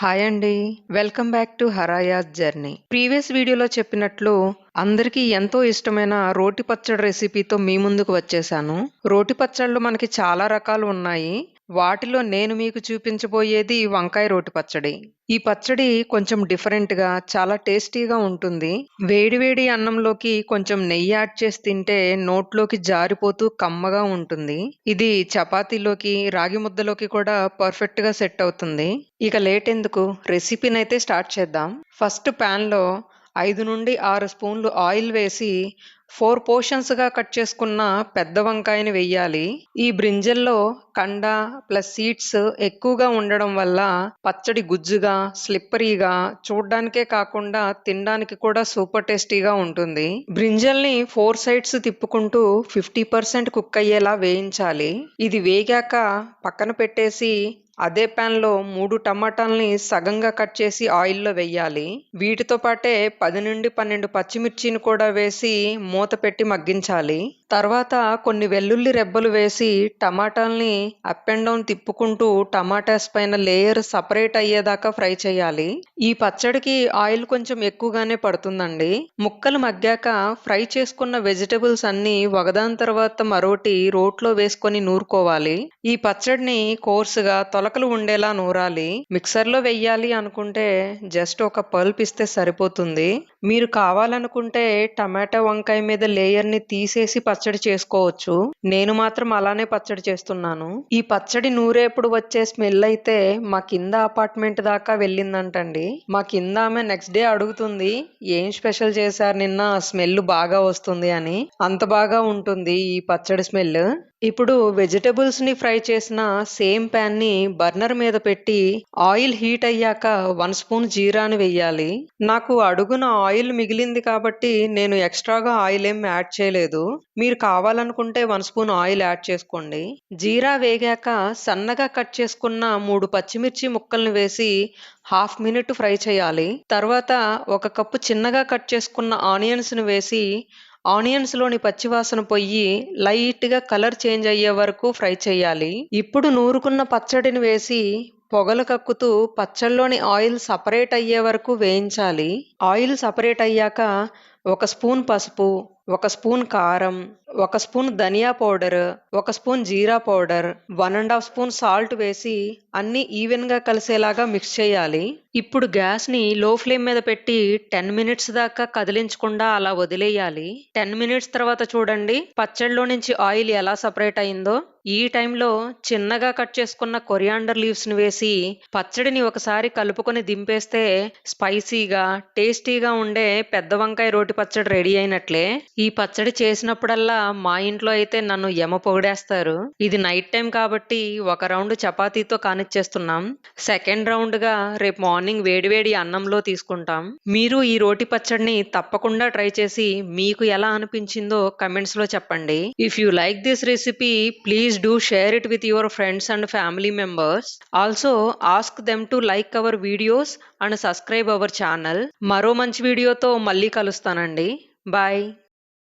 Hi అండి. Welcome back to Haraya's journey. Previous వీడియోలో చెప్పినట్లు అందరికీ ఎంతో ఇష్టమైన రోటి పచ్చడి రెసిపీతో మీ ముందుకు వచ్చేసాను. రోటి పచ్చళ్ళు మనకి చాలా రకాలు ఉన్నాయి. వాటిలో నేను మీకు చూపించబోయేది వంకాయ రోటి పచ్చడి. ఈ పచ్చడి కొంచెం డిఫరెంట్‌గా చాలా టేస్టీగా ఉంటుంది. వేడి వేడి అన్నంలోకి కొంచెం నెయ్యి యాడ్ చేసి తింటే నోట్లోకి జారిపోతూ కమ్మగా ఉంటుంది. ఇది చపాతీలోకి, రాగి ముద్దలోకి కూడా పర్ఫెక్ట్‌గా సెట్ అవుతుంది. ఇక లేట్ ఎందుకు రెసిపీనైతే స్టార్ట్ చేద్దాం. ఫస్ట్ పాన్‌లో 5-6 స్పూన్లు ఆయిల్ వేసి 4 పోర్షన్స్‌గా కట్ చేసుకున్న పెద్ద వంకాయని వెయ్యాలి. ఈ బ్రింజల్‌లో కండ ప్లస్ సీడ్స్ ఎక్కువగా ఉండడం వల్ల పచ్చడి గుజ్జుగా, స్లిప్పరీగా చూడ్డానికే కాకుండా తినడానికి కూడా సూపర్ టేస్టీగా ఉంటుంది. బ్రింజల్‌ని 4 సైడ్స్ తిప్పుకుంటూ 50% కుక్ అయ్యేలా వేయించాలి. ఇది వేగాక పక్కన పెట్టేసి అదే ప్యాన్‌లో 3 టమాటాల్ని సగంగా కట్ చేసి ఆయిల్‌లో వెయ్యాలి. వీటితో పాటే 10-12 పచ్చిమిర్చిని కూడా వేసి మూత పెట్టి మగ్గించాలి. తర్వాత కొన్ని వెల్లుల్లి రెబ్బలు వేసి టమాటాల్ని అప్ అండ్ డౌన్ తిప్పుకుంటూ టమాటాస్ పైన లేయర్ సెపరేట్ అయ్యేదాకా ఫ్రై చేయాలి. ఈ పచ్చడికి ఆయిల్ కొంచెం ఎక్కువగానే పడుతుందండి. ముక్కలు మగ్గాక ఫ్రై చేసుకున్న వెజిటబుల్స్ అన్నీ ఒకదాని తర్వాత మరోటి రోట్లో వేసుకొని నూరుకోవాలి. ఈ పచ్చడిని కోర్సుగా తొలకలు ఉండేలా నూరాలి. మిక్సర్లో వెయ్యాలి అనుకుంటే జస్ట్ ఒక పల్ప్ ఇస్తే సరిపోతుంది. మీరు కావాలనుకుంటే టమాటా వంకాయ మీద లేయర్ని తీసేసి పచ్చడి చేసుకోవచ్చు. నేను మాత్రం అలానే పచ్చడి చేస్తున్నాను. ఈ పచ్చడి నూరేప్పుడు వచ్చే స్మెల్ అయితే మా కింద అపార్ట్మెంట్ దాకా వెళ్ళిందంటండి. మా కింద ఆమె నెక్స్ట్ డే అడుగుతుంది, ఏం స్పెషల్ చేశారు నిన్న, స్మెల్ బాగా వస్తుంది అని. అంత బాగా ఉంటుంది ఈ పచ్చడి స్మెల్. ఇప్పుడు వెజిటబుల్స్ ని ఫ్రై చేసిన సేమ్ ప్యాన్ ని బర్నర్ మీద పెట్టి ఆయిల్ హీట్ అయ్యాక 1 స్పూన్ జీరాని వెయ్యాలి. నాకు అడుగున ఆయిల్ మిగిలింది కాబట్టి నేను ఎక్స్ట్రాగా ఆయిల్ ఏం యాడ్ చేయలేదు. మీరు కావాలనుకుంటే 1 స్పూన్ ఆయిల్ యాడ్ చేసుకోండి. జీరా వేగాక సన్నగా కట్ చేసుకున్న 3 పచ్చిమిర్చి ముక్కల్ని వేసి హాఫ్ మినిట్ ఫ్రై చేయాలి. తర్వాత 1 కప్పు చిన్నగా కట్ చేసుకున్న ఆనియన్స్ ని వేసి ఆనియన్స్‌లోని పచ్చివాసన పొయ్యి లైట్‌గా కలర్ చేంజ్ అయ్యే వరకు ఫ్రై చేయాలి. ఇప్పుడు నూరుకున్న పచ్చడిని వేసి పొగలు కక్కుతూ పచ్చడిలోని ఆయిల్ సెపరేట్ అయ్యే వరకు వేయించాలి. ఆయిల్ సెపరేట్ అయ్యాక 1 స్పూన్ పసుపు, 1 స్పూన్ కారం, 1 స్పూన్ ధనియా పౌడర్, 1 స్పూన్ జీరా పౌడర్, 1½ స్పూన్ సాల్ట్ వేసి అన్నీ ఈవెన్‌గా కలిసేలాగా మిక్స్ చేయాలి. ఇప్పుడు గ్యాస్‌ని లో ఫ్లేమ్ మీద పెట్టి 10 మినిట్స్ దాకా కదిలించకుండా అలా వదిలేయాలి. 10 మినిట్స్ తర్వాత చూడండి పచ్చడిలో నుంచి ఆయిల్ ఎలా సెపరేట్ అయిందో. ఈ టైంలో చిన్నగా కట్ చేసుకున్న కొరియాండర్ లీవ్స్‌ని వేసి పచ్చడిని ఒకసారి కలుపుకొని దింపేస్తే స్పైసీగా, టేస్టీగా ఉండే పెద్ద వంకాయ రోటి పచ్చడి రెడీ అయినట్లే. ఈ పచ్చడి చేసినప్పుడల్లా మా ఇంట్లో అయితే నన్ను యమ పొగిడేస్తారు. ఇది నైట్ టైం కాబట్టి ఒక రౌండ్ చపాతీతో కానిచ్చేస్తున్నాం. సెకండ్ రౌండ్‌గా రేపు మార్నింగ్ వేడివేడి అన్నంలో తీసుకుంటాం. మీరు ఈ రోటి పచ్చడిని తప్పకుండా ట్రై చేసి మీకు ఎలా అనిపించిందో కమెంట్స్‌లో చెప్పండి. If you like this recipe please do share it with your friends and family members. Also ask them to like our videos and subscribe our channel. మరో మంచి వీడియోతో మళ్ళీ కలుస్తానండి. బాయ్.